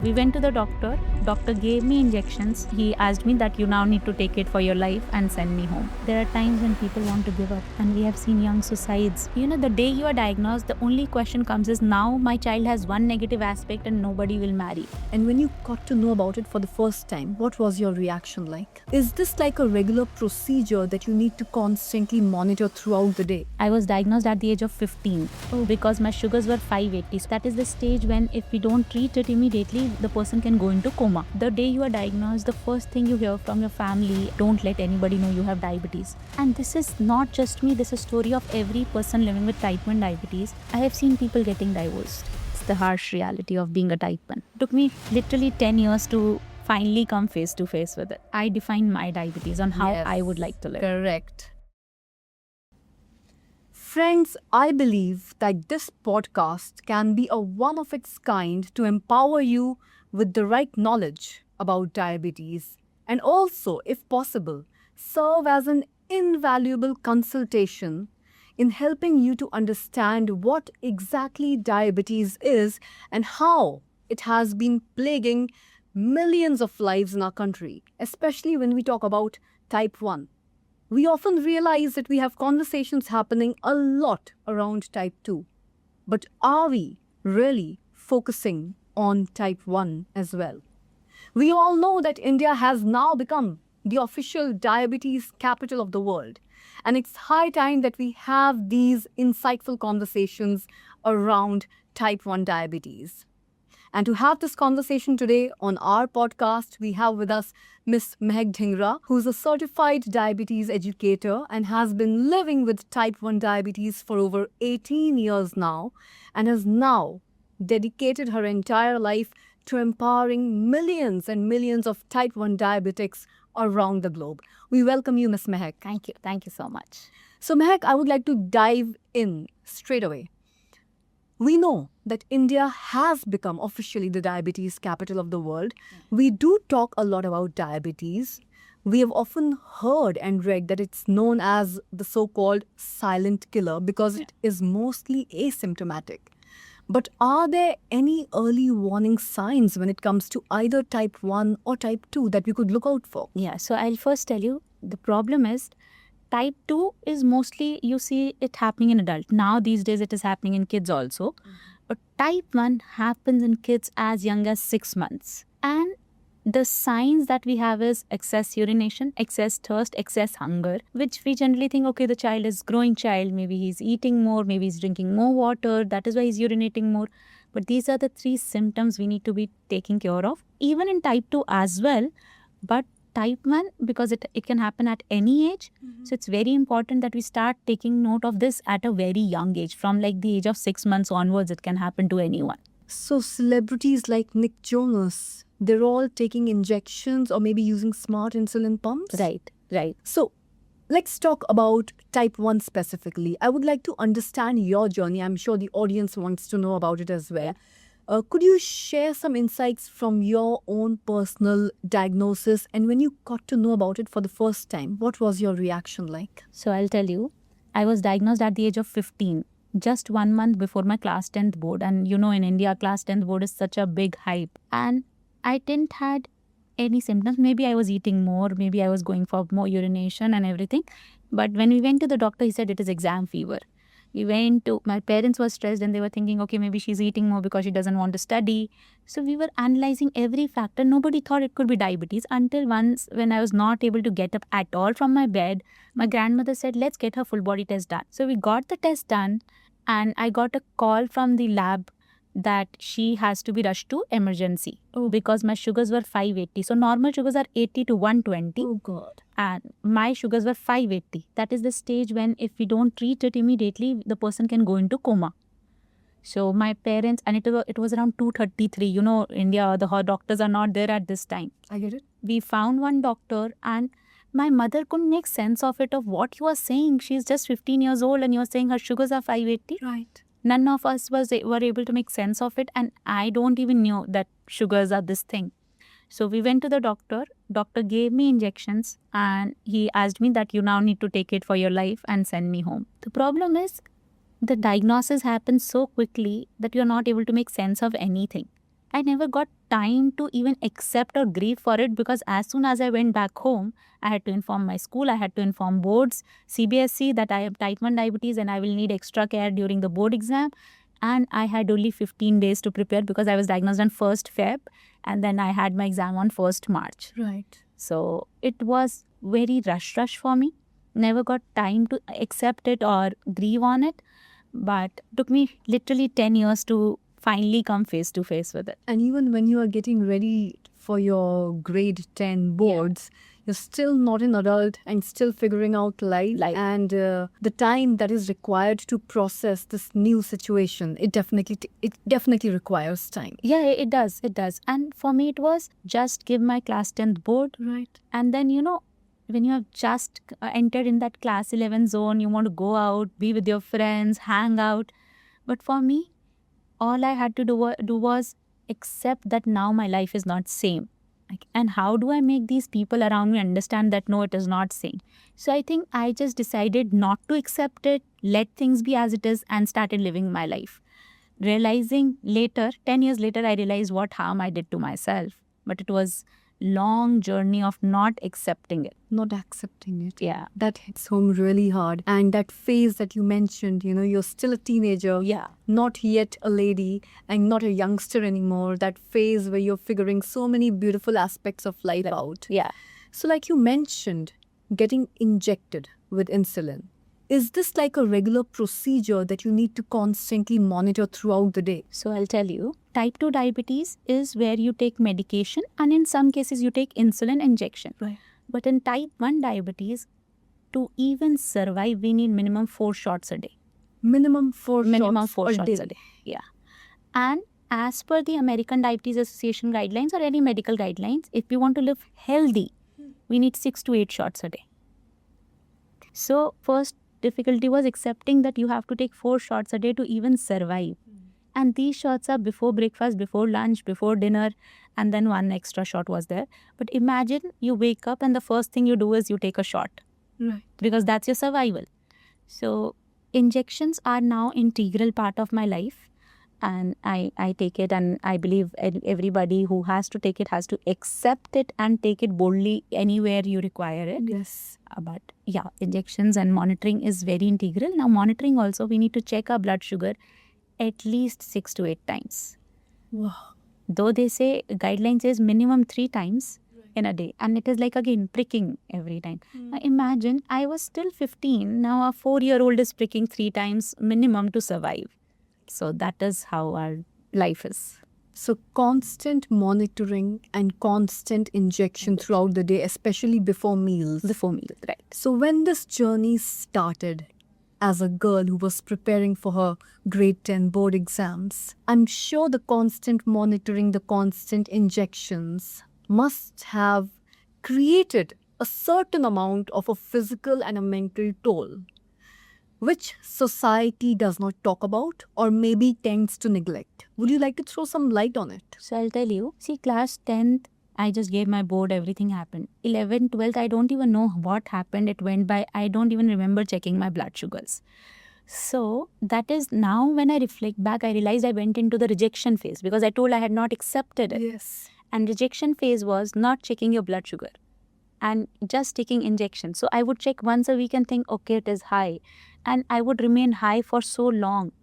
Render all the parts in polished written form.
We went to the doctor. Doctor gave me injections. He asked me that you now need to take it for your life and send me home. There are times when people want to give up, and we have seen young suicides. The day you are diagnosed, the only question comes is now my child has one negative aspect and nobody will marry. And when you got to know about it for the first time, what was your reaction like? Is this like a regular procedure that you need to constantly monitor throughout the day? I was diagnosed at the age of 15 because my sugars were 580. So that is the stage when if we don't treat it immediately, the person can go into coma. The day you are diagnosed, the first thing you hear from your family, don't let anybody know you have diabetes. And this is not just me, this is a story of every person living with type 1 diabetes. I have seen people getting divorced. It's the harsh reality of being a type 1. It took me literally 10 years to finally come face to face with it. I defined my diabetes on how I would like to live. Correct. Friends, I believe that this podcast can be a one of its kind to empower you with the right knowledge about diabetes and also, if possible, serve as an invaluable consultation in helping you to understand what exactly diabetes is and how it has been plaguing millions of lives in our country, especially when we talk about type 1. We often realize that we have conversations happening a lot around type 2. But are we really focusing on type 1 as well? We all know that India has now become the official diabetes capital of the world. And it's high time that we have these insightful conversations around type 1 diabetes. And to have this conversation today on our podcast, we have with us Ms. Mehak Dhingra, who's a certified diabetes educator and has been living with type 1 diabetes for over 18 years now and has now dedicated her entire life to empowering millions and millions of type 1 diabetics around the globe. We welcome you, Ms. Mehak. Thank you. Thank you so much. So, Mehak, I would like to dive in straight away. We know that India has become officially the diabetes capital of the world. We do talk a lot about diabetes. We have often heard and read that it's known as the so-called silent killer because it is mostly asymptomatic. But are there any early warning signs when it comes to either type 1 or type 2 that we could look out for? Yeah, so I'll first tell you the problem is type 2 is mostly you see it happening in adult. Now these days it is happening in kids also. But type 1 happens in kids as young as 6 months. And the signs that we have is excess urination, excess thirst, excess hunger, which we generally think, okay, the child is growing child, maybe he's eating more, maybe he's drinking more water, that is why he's urinating more. But these are the 3 symptoms we need to be taking care of, even in type 2 as well. But type 1, because it can happen at any age. So it's very important that we start taking note of this at a very young age. From like the age of 6 months onwards, it can happen to anyone. So celebrities like Nick Jonas, they're all taking injections or maybe using smart insulin pumps? Right. So let's talk about type 1 specifically. I would like to understand your journey. I'm sure the audience wants to know about it as well. Could you share some insights from your own personal diagnosis? And when you got to know about it for the first time, what was your reaction like? So I'll tell you, I was diagnosed at the age of 15, just 1 month before my class 10th board. And in India, class 10th board is such a big hype. And I didn't had any symptoms. Maybe I was eating more, maybe I was going for more urination and everything. But when we went to the doctor, he said it is exam fever. My parents were stressed and they were thinking, okay, maybe she's eating more because she doesn't want to study. So we were analyzing every factor. Nobody thought it could be diabetes until once when I was not able to get up at all from my bed, my grandmother said, let's get her full body test done. So we got the test done and I got a call from the lab that she has to be rushed to emergency because my sugars were 580. So normal sugars are 80 to 120. Oh God. And my sugars were 580. That is the stage when if we don't treat it immediately, the person can go into coma. So my parents, and it was around 2:33. India, the doctors are not there at this time. I get it. We found one doctor and my mother couldn't make sense of it, of what you are saying. She's just 15 years old and you're saying her sugars are 580. Right. None of us were able to make sense of it. And I don't even know that sugars are this thing. So we went to the doctor. Doctor gave me injections and he asked me that you now need to take it for your life and send me home. The problem is the diagnosis happens so quickly that you're not able to make sense of anything. I never got time to even accept or grieve for it, because as soon as I went back home, I had to inform my school, I had to inform boards, CBSE, that I have type 1 diabetes and I will need extra care during the board exam. And I had only 15 days to prepare because I was diagnosed on 1st Feb and then I had my exam on 1st March. Right. So it was very rush for me. Never got time to accept it or grieve on it. But took me literally 10 years to finally come face to face with it. And even when you are getting ready for your grade 10 boards, you're still not an adult and still figuring out life. And the time that is required to process this new situation, it definitely requires time. Yeah, it does. And for me, it was just give my class 10th board. Right. And then, when you have just entered in that class 11 zone, you want to go out, be with your friends, hang out. But for me, all I had to do was accept that now my life is not same. And how do I make these people around me understand that no, it is not same? So I think I just decided not to accept it, let things be as it is, and started living my life. Realizing later, 10 years later, I realized what harm I did to myself. But it was long journey of not accepting it. Not accepting it. Yeah. That hits home really hard. And that phase that you mentioned, you're still a teenager. Yeah. Not yet a lady and not a youngster anymore. That phase where you're figuring so many beautiful aspects of life out. Yeah. So like you mentioned, getting injected with insulin. Is this like a regular procedure that you need to constantly monitor throughout the day? So I'll tell you, type 2 diabetes is where you take medication and in some cases you take insulin injection. Right. But in type 1 diabetes, to even survive, we need minimum 4 shots a day. Minimum 4 shots a day. Yeah. And as per the American Diabetes Association guidelines or any medical guidelines, if we want to live healthy, we need 6 to 8 shots a day. So first difficulty was accepting that you have to take 4 shots a day to even survive. And these shots are before breakfast, before lunch, before dinner, and then 1 extra shot was there. But imagine you wake up and the first thing you do is you take a shot. Right. Because that's your survival. So injections are now integral part of my life. And I take it, and I believe everybody who has to take it has to accept it and take it boldly anywhere you require it. Yes. But yeah, injections and monitoring is very integral. Now monitoring also, we need to check our blood sugar at least 6 to 8 times. Wow. Though they say guidelines is minimum 3 times in a day, and it is like again pricking every time. Now imagine I was still 15, now a 4-year-old is pricking 3 times minimum to survive. So that is how our life is. So constant monitoring and constant injection throughout the day, especially before meals. Right. So when this journey started as a girl who was preparing for her grade 10 board exams, I'm sure the constant monitoring, the constant injections must have created a certain amount of a physical and a mental toll, which society does not talk about or maybe tends to neglect. Would you like to throw some light on it? So I'll tell you, see, class 10th, I just gave my board, everything happened. 11th, 12th, I don't even know what happened. It went by. I don't even remember checking my blood sugars. So that is now when I reflect back, I realized I went into the rejection phase because I told I had not accepted it. Yes. And rejection phase was not checking your blood sugar and just taking injection. So I would check once a week and think, okay, it is high. And I would remain high for so long.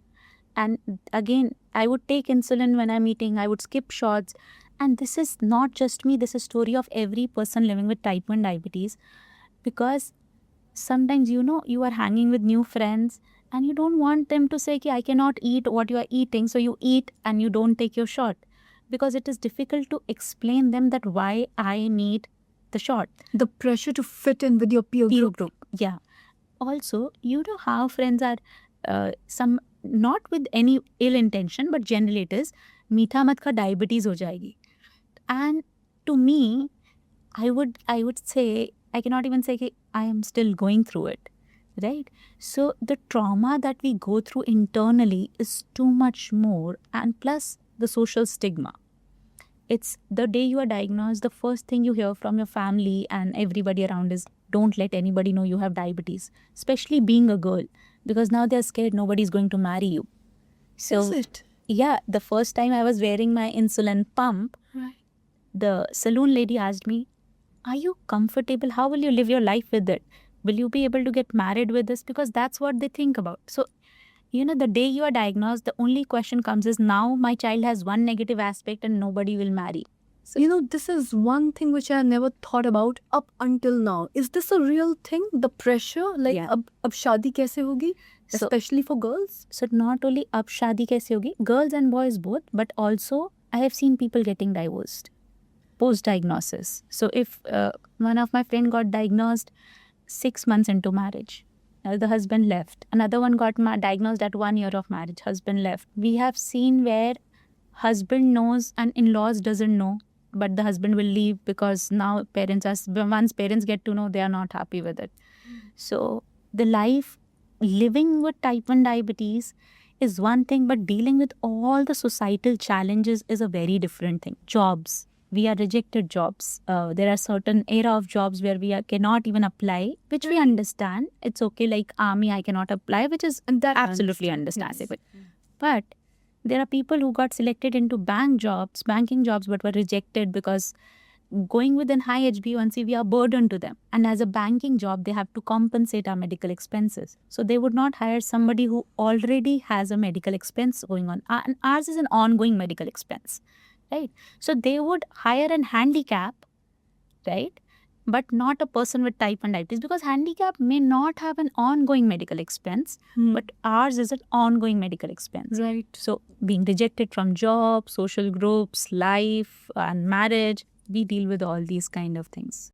And again, I would take insulin when I'm eating. I would skip shots. And this is not just me. This is story of every person living with type 1 diabetes. Because sometimes, you are hanging with new friends and you don't want them to say, I cannot eat what you are eating. So you eat and you don't take your shot. Because it is difficult to explain them that why I need the shot. The pressure to fit in with your peer group. Yeah. Also, how friends are, some not with any ill intention, but generally it is, meetha mat kha, diabetes ho jayegi. And to me, I would say, I cannot even say I am still going through it, right? So the trauma that we go through internally is too much more, and plus the social stigma. It's the day you are diagnosed, the first thing you hear from your family and everybody around is, don't let anybody know you have diabetes, especially being a girl, because now they're scared nobody's going to marry you. So, is it? yeah, the first time I was wearing my insulin pump, Right. the saloon lady asked me, are you comfortable? How will you live your life with it? Will you be able to get married with this? Because that's what they think about. So, the day you are diagnosed, the only question comes is, now my child has one negative aspect and nobody will marry. So, This is one thing which I never thought about up until now. Is this a real thing? The pressure? Like, Yeah. ab shaadi kaise hogi? So- Especially for girls? So not only ab shadi kaise hogi, girls and boys both, but also I have seen people getting divorced post-diagnosis. So if one of my friend got diagnosed 6 months into marriage, the husband left. Another one got diagnosed at 1 year of marriage, husband left. We have seen where husband knows and in-laws doesn't know, but the husband will leave because now once parents get to know, they are not happy with it. So the life living with type 1 diabetes is one thing, but dealing with all the societal challenges is a very different thing. Jobs. We are rejected jobs. There are certain era of jobs where we cannot even apply, which we understand. It's okay, like army, I cannot apply, which is And that absolutely understandable. But there are people who got selected into banking jobs, but were rejected because going with an high HbA1c, we are burdened to them. And as a banking job, they have to compensate our medical expenses. So they would not hire somebody who already has a medical expense going on. And ours is an ongoing medical expense, right? So they would hire an handicap, right? But not a person with type 1 diabetes, because handicap may not have an ongoing medical expense, but ours is an ongoing medical expense. Right. So being rejected from job, social groups, life, and marriage, we deal with all these kind of things.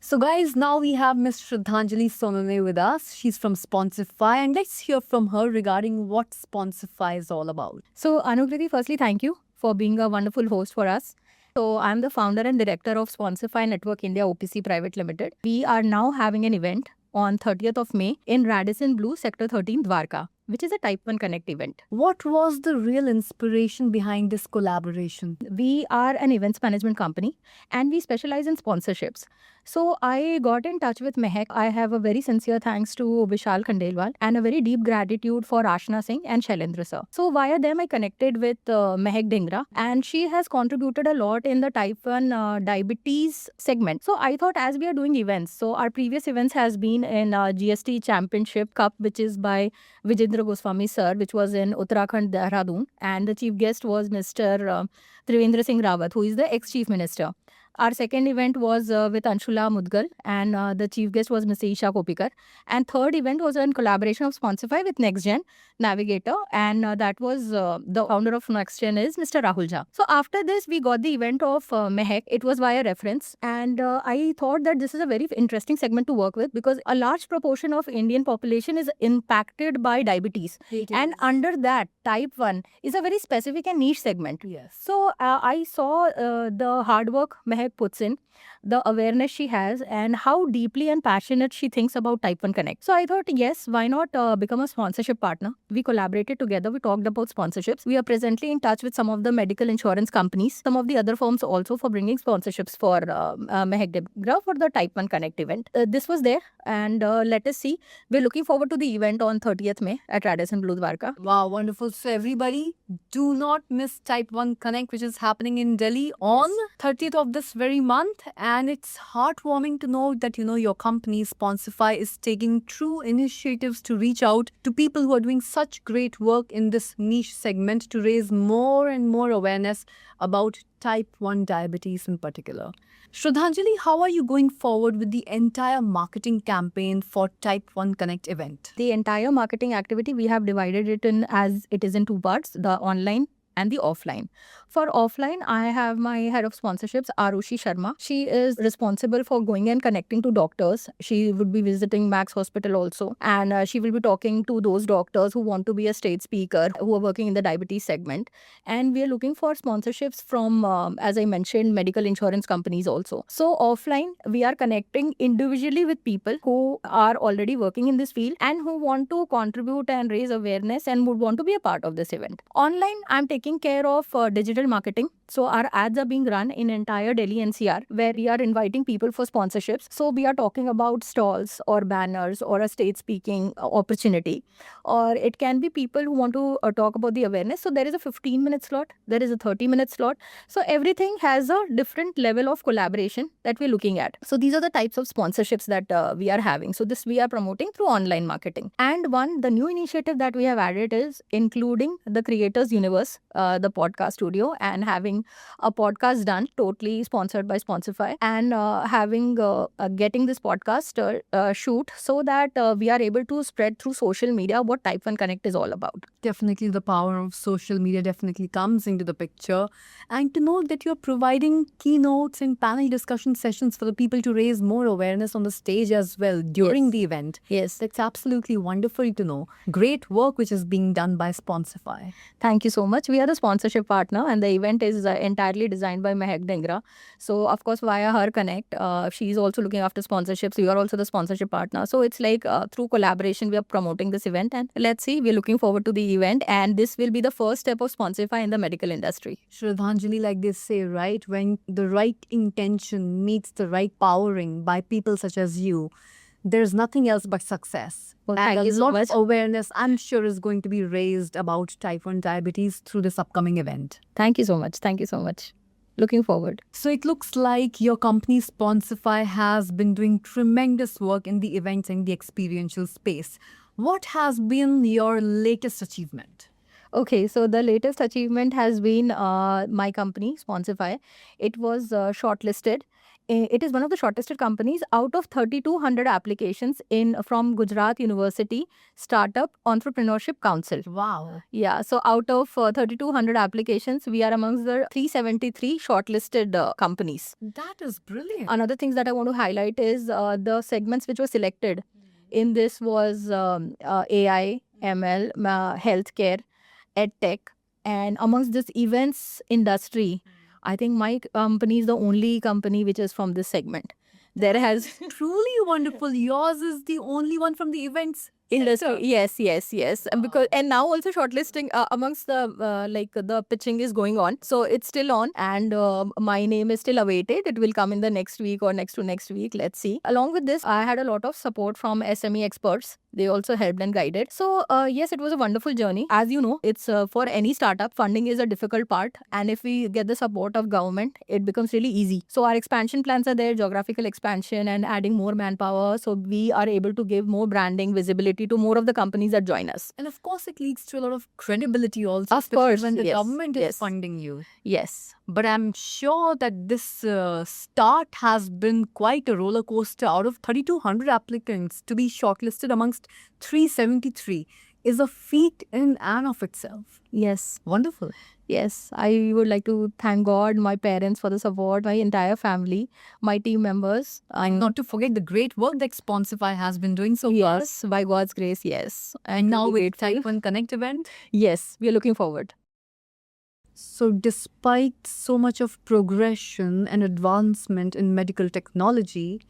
So guys, now we have Ms. Shraddhanjali Soname with us. She's from Sponsify, and let's hear from her regarding what Sponsify is all about. So, Anukriti, firstly, thank you for being a wonderful host for us. So, I'm the founder and director of Sponsify Network India OPC Private Limited. We are now having an event on 30th of May in Radisson Blue, Sector 13, Dwarka, which is a Type 1 Connect event. What was the real inspiration behind this collaboration? We are an events management company and we specialize in sponsorships. So I got in touch with Mehak. I have a very sincere thanks to Vishal Khandelwal and a very deep gratitude for Ashna Singh and Shailendra sir. So via them I connected with Mehak Dhingra, and she has contributed a lot in the type 1 diabetes segment. So I thought, as we are doing events, so our previous events has been in GST Championship Cup, which is by Vijendra Goswami sir, which was in Uttarakhand, Dehradun, and the chief guest was Mr. Trivendra Singh Rawat, who is the ex-chief minister. Our second event was with Anshula Mudgal, and the chief guest was Ms. Isha Kopikar. And third event was in collaboration of Sponsify with NextGen Navigator, and that was the founder of NextGen is Mr. Rahul Jha. So after this, we got the event of Mehak. It was via reference, and I thought that this is a very interesting segment to work with because a large proportion of Indian population is impacted by diabetes, and under that, type 1 is a very specific and niche segment. Yes. So I saw the hard work Mehak puts in, the awareness she has, and how deeply and passionate she thinks about Type 1 Connect. So I thought, yes, why not become a sponsorship partner? We collaborated together. We talked about sponsorships. We are presently in touch with some of the medical insurance companies, some of the other firms also, for bringing sponsorships for Mehak Dhingra for the Type 1 Connect event. This was there, and let us see. We're looking forward to the event on 30th May at Radisson Blue, Dwarka. Wow, wonderful. So everybody, do not miss Type 1 Connect, which is happening in Delhi on 30th of this very month. And it's heartwarming to know that, your company, Sponsify, is taking true initiatives to reach out to people who are doing such great work in this niche segment to raise more and more awareness about Type 1 diabetes in particular. Shraddhanjali, how are you going forward with the entire marketing campaign for Type 1 Connect event? The entire marketing activity, we have divided it in as it is in two parts, the online and the offline. For offline, I have my head of sponsorships, Arushi Sharma. She is responsible for going and connecting to doctors. She would be visiting Max Hospital also, and she will be talking to those doctors who want to be a state speaker, who are working in the diabetes segment. And we are looking for sponsorships from, as I mentioned, medical insurance companies also. So offline, we are connecting individually with people who are already working in this field and who want to contribute and raise awareness and would want to be a part of this event. Online, I'm taking care of digital sponsored marketing. So our ads are being run in entire Delhi NCR, where we are inviting people for sponsorships. So we are talking about stalls or banners or a stage speaking opportunity, or it can be people who want to talk about the awareness. So there is a 15-minute slot, there is a 30-minute slot. So everything has a different level of collaboration that we're looking at. So these are the types of sponsorships that we are having. So this we are promoting through online marketing. And the new initiative that we have added is including the Creators Universe, the podcast studio, and having a podcast done totally sponsored by Spotify, and getting this podcast shoot so that we are able to spread through social media what Type 1 Connect is all about. Definitely the power of social media definitely comes into the picture. And to know that you're providing keynotes and panel discussion sessions for the people to raise more awareness on the stage as well during Yes. the event. Yes. That's absolutely wonderful to know. Great work which is being done by Spotify. Thank you so much. We are the sponsorship partner, and the event is entirely designed by Mehak Dhingra. So, of course, via her connect, she's also looking after sponsorships. We are also the sponsorship partner. So, it's like through collaboration, we are promoting this event. And let's see, we're looking forward to the event. And this will be the first step of Spotify in the medical industry. Shraddhanjali, like they say, right? When the right intention meets the right powering by people such as you, there's nothing else but success. Well, And thank a you so lot much. of awareness, I'm sure, is going to be raised about type 1 diabetes through this upcoming event. Thank you so much. Thank you so much. Looking forward. So it looks like your company Spotify has been doing tremendous work in the events and the experiential space. What has been your latest achievement? Okay, so the latest achievement has been my company, Spotify. It was shortlisted. It is one of the shortlisted companies out of 3,200 applications from Gujarat University Startup Entrepreneurship Council. Wow. Yeah, so out of 3,200 applications, we are amongst the 373 shortlisted companies. That is brilliant. Another things that I want to highlight is the segments which were selected in this was AI, ML, healthcare, EdTech, and amongst this events industry, I think my company is the only company which is from this segment. There has Truly wonderful. Yours is the only one from the events industry. Yes. And now also shortlisting amongst the pitching is going on. So it's still on, and my name is still awaited. It will come in the next week or next to next week. Let's see. Along with this, I had a lot of support from SME experts. They also helped and guided. So yes, it was a wonderful journey. As you know, it's for any startup, funding is a difficult part. And if we get the support of government, it becomes really easy. So our expansion plans are there, geographical expansion and adding more manpower. So we are able to give more branding, visibility to more of the companies that join us. And of course, it leads to a lot of credibility also. Of especially course, when the yes, government is yes. funding you. Yes. But I'm sure that this start has been quite a roller coaster. Out of 3,200 applicants, to be shortlisted amongst 373 is a feat in and of itself. Yes. Wonderful. Yes, I would like to thank God, my parents for the support, my entire family, my team members. And not to forget the great work that Spotify has been doing so far. Yes, by God's grace, yes. And now really with Type 1 Connect event. Yes, we are looking forward. So despite so much of progression and advancement in medical technology,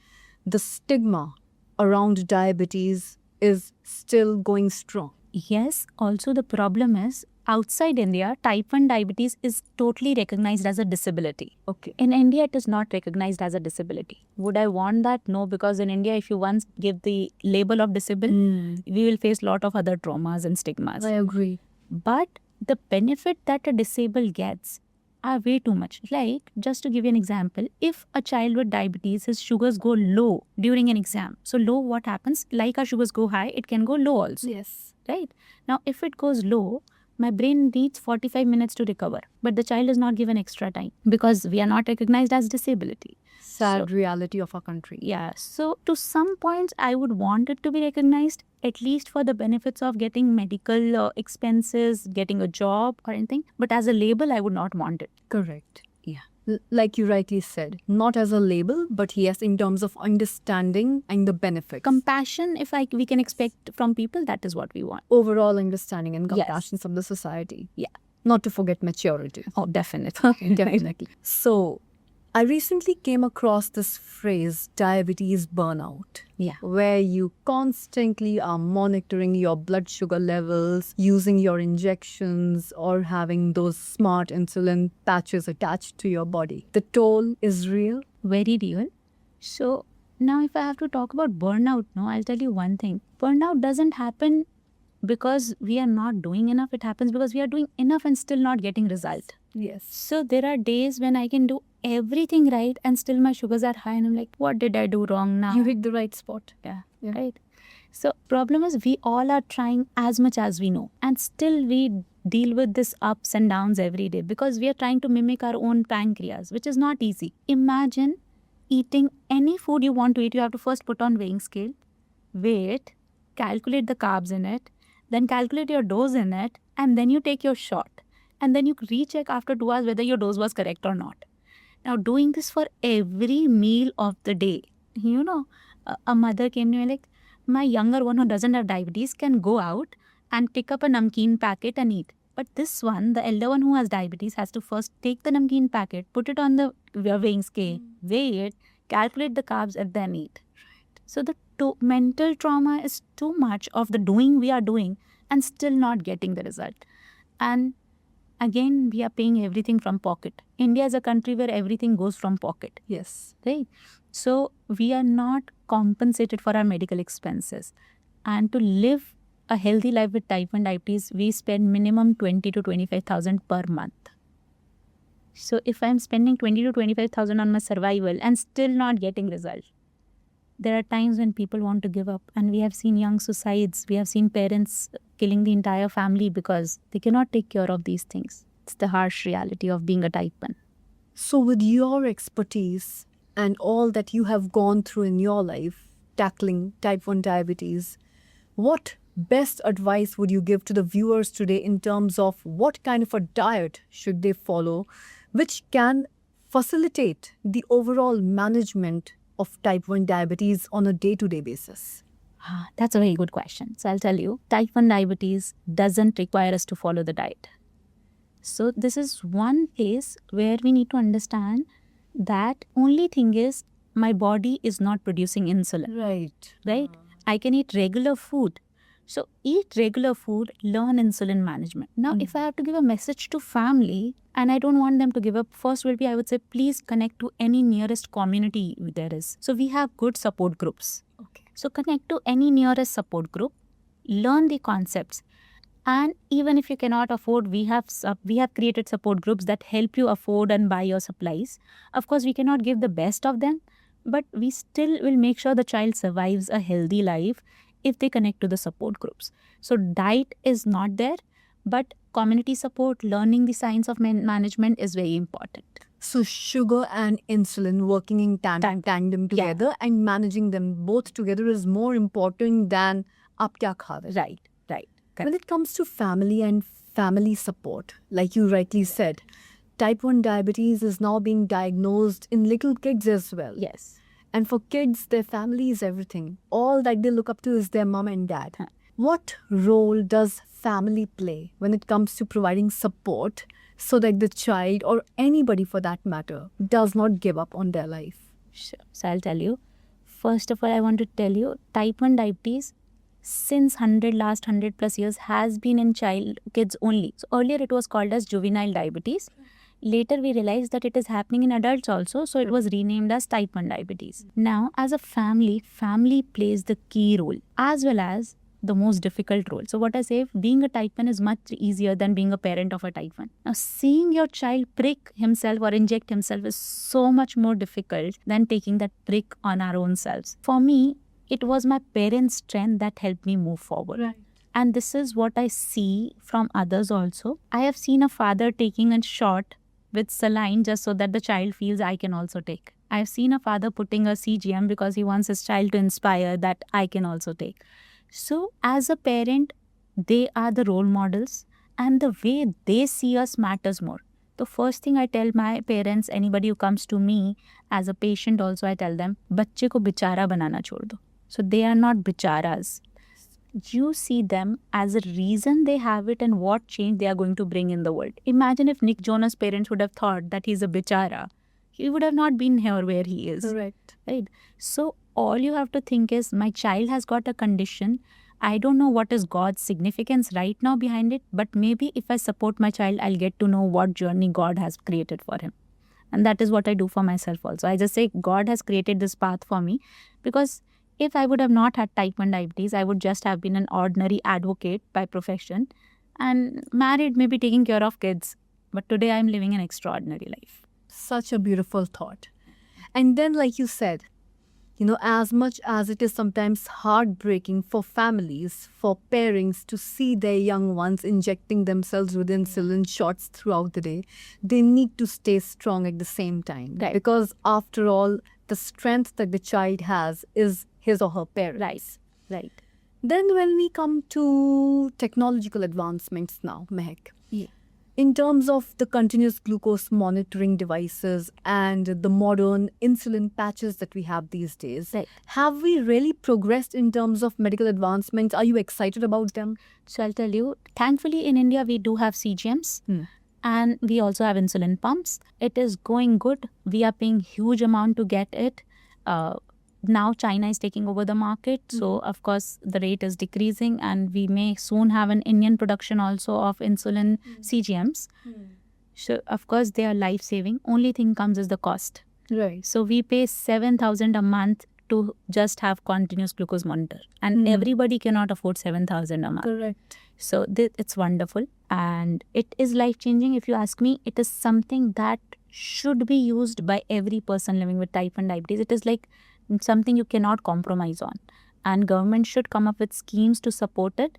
the stigma around diabetes is still going strong. Yes, also the problem is outside India, type 1 diabetes is totally recognized as a disability. Okay. In India, it is not recognized as a disability. Would I want that? No, because in India, if you once give the label of disabled, we will face a lot of other traumas and stigmas. I agree. But the benefit that a disabled gets are way too much. Like, just to give you an example, if a child with diabetes, his sugars go low during an exam. So low, what happens? Like our sugars go high, it can go low also, Yes. right? Now, if it goes low, my brain needs 45 minutes to recover. But the child is not given extra time because we are not recognized as disability. Sad reality of our country. Yeah, so to some points, I would want it to be recognized, at least for the benefits of getting medical expenses, getting a job or anything. But as a label, I would not want it. Correct. Yeah. Like you rightly said, not as a label, but yes, in terms of understanding and the benefits. Compassion, if we can expect from people, that is what we want. Overall understanding and Yes. compassion from the society. Yeah. Not to forget maturity. Oh, definitely. Definitely. So, I recently came across this phrase, diabetes burnout. Yeah. Where you constantly are monitoring your blood sugar levels, using your injections, or having those smart insulin patches attached to your body. The toll is real. Very real. So now if I have to talk about burnout, no, I'll tell you one thing. Burnout doesn't happen because we are not doing enough. It happens because we are doing enough and still not getting result. Yes. So there are days when I can do everything right and still my sugars are high and I'm like, what did I do wrong now? You hit the right spot. Yeah. Yeah. Right. So problem is we all are trying as much as we know and still we deal with this ups and downs every day because we are trying to mimic our own pancreas, which is not easy. Imagine eating any food you want to eat. You have to first put on weighing scale, weigh it, calculate the carbs in it, then calculate your dose in it, and then you take your shot. And then you recheck after 2 hours whether your dose was correct or not. Now, doing this for every meal of the day, a mother came to me like, my younger one who doesn't have diabetes can go out and pick up a namkeen packet and eat. But this one, the elder one who has diabetes, has to first take the namkeen packet, put it on the weighing scale, weigh it, calculate the carbs, and then eat. So the mental trauma is too much of the doing we are doing and still not getting the result. And again, we are paying everything from pocket. India is a country where everything goes from pocket. Yes. Right? So we are not compensated for our medical expenses. And to live a healthy life with type 1 diabetes, we spend minimum 20 to 25,000 per month. So if I'm spending 20 to 25,000 on my survival and still not getting results, there are times when people want to give up, and we have seen young suicides. We have seen parents killing the entire family because they cannot take care of these things. It's the harsh reality of being a type 1. So with your expertise and all that you have gone through in your life tackling type 1 diabetes, what best advice would you give to the viewers today in terms of what kind of a diet should they follow which can facilitate the overall management of type 1 diabetes on a day-to-day basis? That's a very good question. So I'll tell you, type 1 diabetes doesn't require us to follow the diet. So this is one place where we need to understand that only thing is my body is not producing insulin, right? I can eat regular food. So eat regular food, learn insulin management. Now, if I have to give a message to family and I don't want them to give up, first will be, I would say, please connect to any nearest community there is. So we have good support groups. Okay. So connect to any nearest support group, learn the concepts. And even if you cannot afford, we have created support groups that help you afford and buy your supplies. Of course, we cannot give the best of them, but we still will make sure the child survives a healthy life if they connect to the support groups. So diet is not there, but community support, learning the science of management is very important. So sugar and insulin working in tandem together and managing them both together is more important than aap kya kha rahe. Right. When it comes to family and family support, like you rightly said, type 1 diabetes is now being diagnosed in little kids as well. Yes. And for kids, their family is everything. All that they look up to is their mom and dad. What role does family play when it comes to providing support so that the child, or anybody for that matter, does not give up on their life? Sure. So I'll tell you. First of all, I want to tell you, type 1 diabetes since last 100 plus years has been in kids only. So earlier it was called as juvenile diabetes. Later we realized that it is happening in adults also, so it was renamed as type 1 diabetes. Now, as a family plays the key role as well as the most difficult role. So what I say, being a type 1 is much easier than being a parent of a type 1. Now, seeing your child prick himself or inject himself is so much more difficult than taking that prick on our own selves. For me, it was my parents' strength that helped me move forward. Right. And this is what I see from others also. I have seen a father taking a shot with saline just so that the child feels I can also take. I have seen a father putting a CGM because he wants his child to inspire that I can also take. So as a parent, they are the role models and the way they see us matters more. The first thing I tell my parents, anybody who comes to me as a patient also, I tell them, बच्चे को बेचारा बनाना छोड़ दो. So they are not bicharas. You see them as a reason they have it and what change they are going to bring in the world. Imagine if Nick Jonas' parents would have thought that he's a bichara. he would have not been here where he is. Correct. Right. So all you have to think is, my child has got a condition. I don't know what is God's significance right now behind it, but maybe if I support my child, I'll get to know what journey God has created for him. And that is what I do for myself also. I just say God has created this path for me, because if I would have not had type 1 diabetes, I would just have been an ordinary advocate by profession and married, maybe taking care of kids. But today I'm living an extraordinary life. Such a beautiful thought. And then, like you said, as much as it is sometimes heartbreaking for families, for parents to see their young ones injecting themselves with insulin shots throughout the day, they need to stay strong at the same time. Right. Because after all, the strength that the child has is his or her parents. Right. Then when we come to technological advancements now, Mehak, Yeah. in terms of the continuous glucose monitoring devices and the modern insulin patches that we have these days, Right. have we really progressed in terms of medical advancements? Are you excited about them? So I'll tell you, thankfully in India, we do have CGMs. And we also have insulin pumps. It is going good. We are paying huge amount to get it. Now China is taking over the market. So of course the rate is decreasing, and we may soon have an Indian production also of insulin CGMs. So of course they are life-saving. Only thing comes is the cost. Right. So we pay 7,000 a month to just have continuous glucose monitor. And everybody cannot afford 7,000 a month. Correct. So it's wonderful, and it is life-changing. If you ask me, it is something that should be used by every person living with type 1 diabetes. It is like something you cannot compromise on, and government should come up with schemes to support it.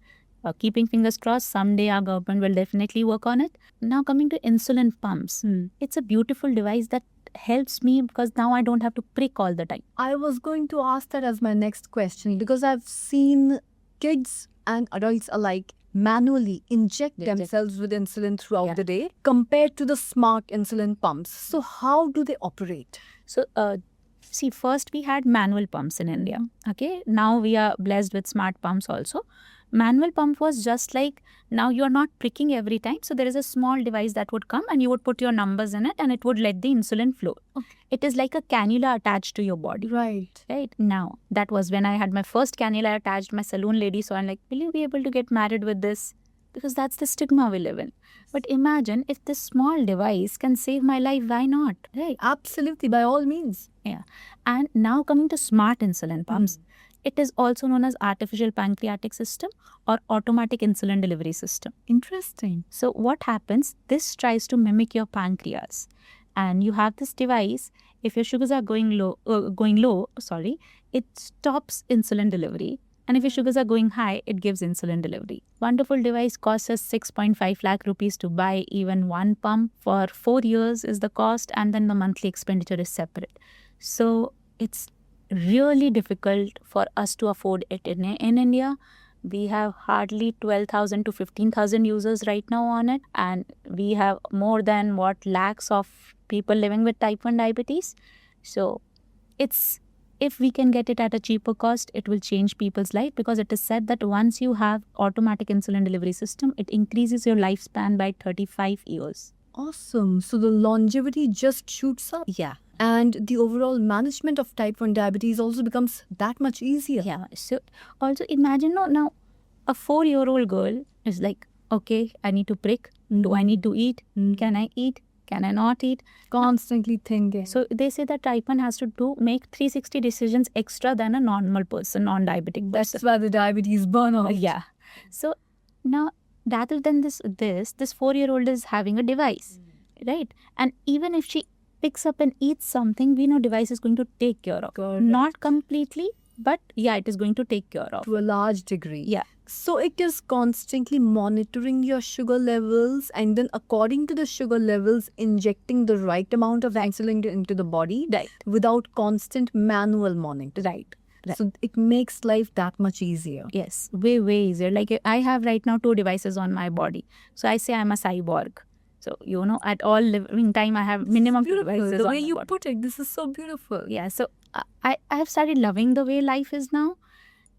Keeping fingers crossed, someday our government will definitely work on it. Now coming to insulin pumps, it's a beautiful device that helps me, because now I don't have to prick all the time. I was going to ask that as my next question, because I've seen kids and adults alike manually inject themselves with insulin throughout the day compared to the smart insulin pumps. So how do they operate? So, see, first we had manual pumps in India. Okay, now we are blessed with smart pumps also. Manual pump was just like, now you are not pricking every time. So there is a small device that would come, and you would put your numbers in it, and it would let the insulin flow. Okay. It is like a cannula attached to your body. Right. Right. Now, that was when I had my first cannula attached. My saloon lady saw, and like, will you be able to get married with this? Because that's the stigma we live in. But imagine if this small device can save my life, why not? Right. Absolutely, by all means. Yeah. And now coming to smart insulin pumps, it is also known as artificial pancreatic system or automatic insulin delivery system. Interesting. So what happens? This tries to mimic your pancreas, and you have this device. If your sugars are going low, it stops insulin delivery. And if your sugars are going high, it gives insulin delivery. Wonderful device, costs us 6.5 lakh rupees to buy even one pump. For 4 years is the cost, and then the monthly expenditure is separate. So it's really difficult for us to afford it in India. We have hardly 12,000 to 15,000 users right now on it, and we have more than lakhs of people living with type 1 diabetes. So if we can get it at a cheaper cost, it will change people's life, because it is said that once you have automatic insulin delivery system, it increases your lifespan by 35 years. Awesome. So the longevity just shoots up. Yeah. And the overall management of type 1 diabetes also becomes that much easier. Yeah. So also imagine now a 4-year-old girl is like, okay, I need to prick. Do I need to eat? Can I eat? Can I not eat? Constantly thinking. So they say that type 1 has to make 360 decisions extra than a normal person, non-diabetic person. That's why the diabetes burn out. Yeah. So now, rather than this 4-year-old is having a device, right? And even if she picks up and eats something, we know device is going to take care of. Correct. Not completely, but yeah, it is going to take care of. To a large degree. Yeah. So it is constantly monitoring your sugar levels, and then according to the sugar levels, injecting the right amount of insulin into the body, Right. without constant manual monitoring. Right. So it makes life that much easier. Yes, way easier. Like I have right now 2 devices on my body. So I say I'm a cyborg. So, at all living time, I have minimum 2 devices The on way my you body. put it, this is so beautiful. Yeah, so I have started loving the way life is now.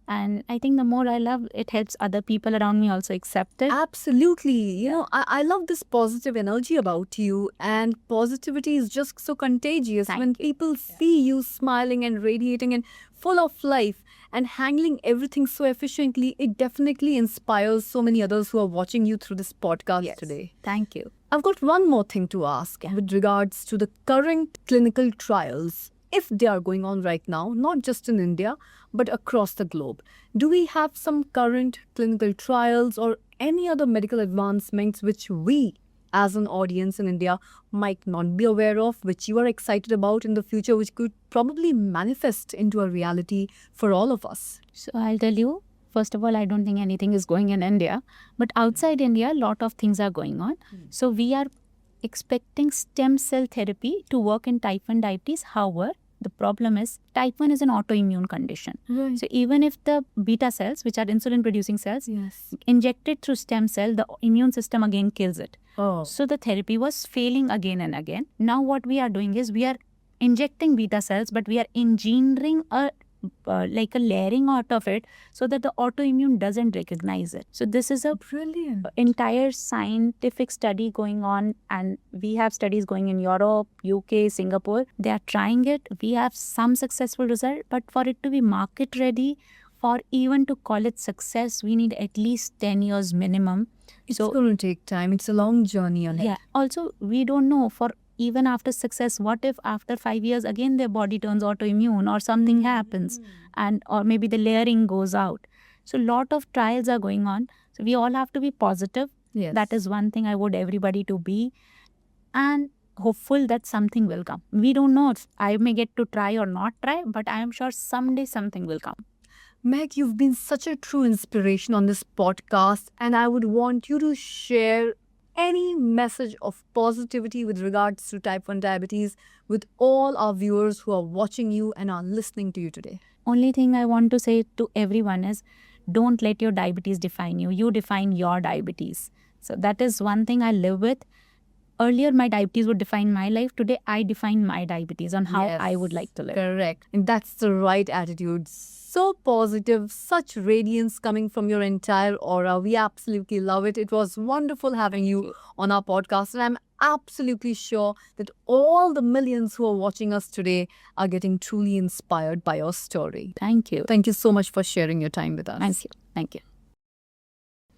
And I think the more I love, it helps other people around me also accept it. Absolutely. You know, I love this positive energy about you, and positivity is just so contagious. Thank When people see you smiling and radiating and full of life and handling everything so efficiently, it definitely inspires so many others who are watching you through this podcast today. Thank you. I've got one more thing to ask with regards to the current clinical trials, if they are going on right now, not just in India, but across the globe. Do we have some current clinical trials or any other medical advancements which we, as an audience in India, might not be aware of, which you are excited about in the future, which could probably manifest into a reality for all of us? So I'll tell you, first of all, I don't think anything is going in India, but outside India, a lot of things are going on. So we are expecting stem cell therapy to work in type 1 diabetes. However, the problem is type 1 is an autoimmune condition. Right. So even if the beta cells, which are insulin producing cells, Yes. injected through stem cell, the immune system again kills it. Oh. So the therapy was failing again and again. Now what we are doing is we are injecting beta cells, but we are engineering like a layering out of it so that the autoimmune doesn't recognize it. So this is a Brilliant. entire scientific study going on, and we have studies going in Europe, UK, Singapore. They are trying it. We have some successful result, but for it to be market ready, for even to call it success, we need at least 10 years minimum. It's So going to take time. It's a long journey on it. yeah, also we don't know, for even after success, what if after 5 years again their body turns autoimmune or something happens, and or maybe the layering goes out. So lot of trials are going on. So we all have to be positive. Yes. That is one thing I would everybody to be, and hopeful that something will come. We don't know if I may get to try or not try, but I am sure someday something will come. Meg, you've been such a true inspiration on this podcast, and I would want you to share any message of positivity with regards to type 1 diabetes with all our viewers who are watching you and are listening to you today. Only thing I want to say to everyone is, don't let your diabetes define you. You define your diabetes. So that is one thing I live with. Earlier, my diabetes would define my life. Today, I define my diabetes on how Yes, I would like to live. Correct. And that's the right attitude. So positive, such radiance coming from your entire aura. We absolutely love it. It was wonderful having you on our podcast. And I'm absolutely sure that all the millions who are watching us today are getting truly inspired by your story. Thank you. Thank you so much for sharing your time with us. Thank you. Thank you.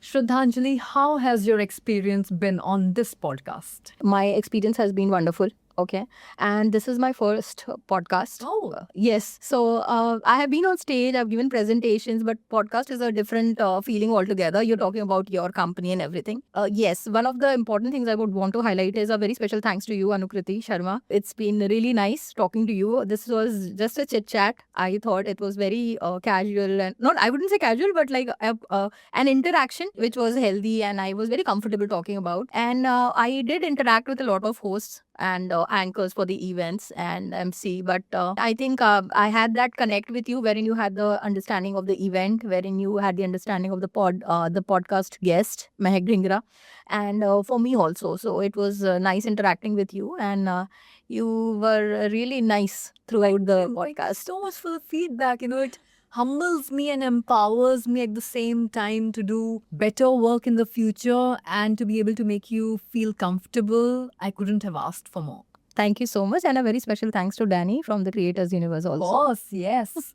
Shraddhanjali, how has your experience been on this podcast? My experience has been wonderful. Okay. And this is my first podcast. Oh. Yes. So I have been on stage, I've given presentations, but podcast is a different feeling altogether. You're talking about your company and everything. Yes. One of the important things I would want to highlight is a very special thanks to you, Anukriti Sharma. It's been really nice talking to you. This was just a chit chat. I thought it was very casual, and not, I wouldn't say casual, but like an interaction which was healthy, and I was very comfortable talking about. And I did interact with a lot of hosts and anchors for the events and MC. But I think I had that connect with you, wherein you had the understanding of the event, wherein you had the understanding of the podcast guest, Mehak Dhingra, and for me also. So it was nice interacting with you, and you were really nice throughout the Thank you podcast. so much for the feedback. You know, it humbles me and empowers me at the same time to do better work in the future and to be able to make you feel comfortable. I couldn't have asked for more. Thank you so much, and a very special thanks to Danny from the Creators Universe Of also. course, yes.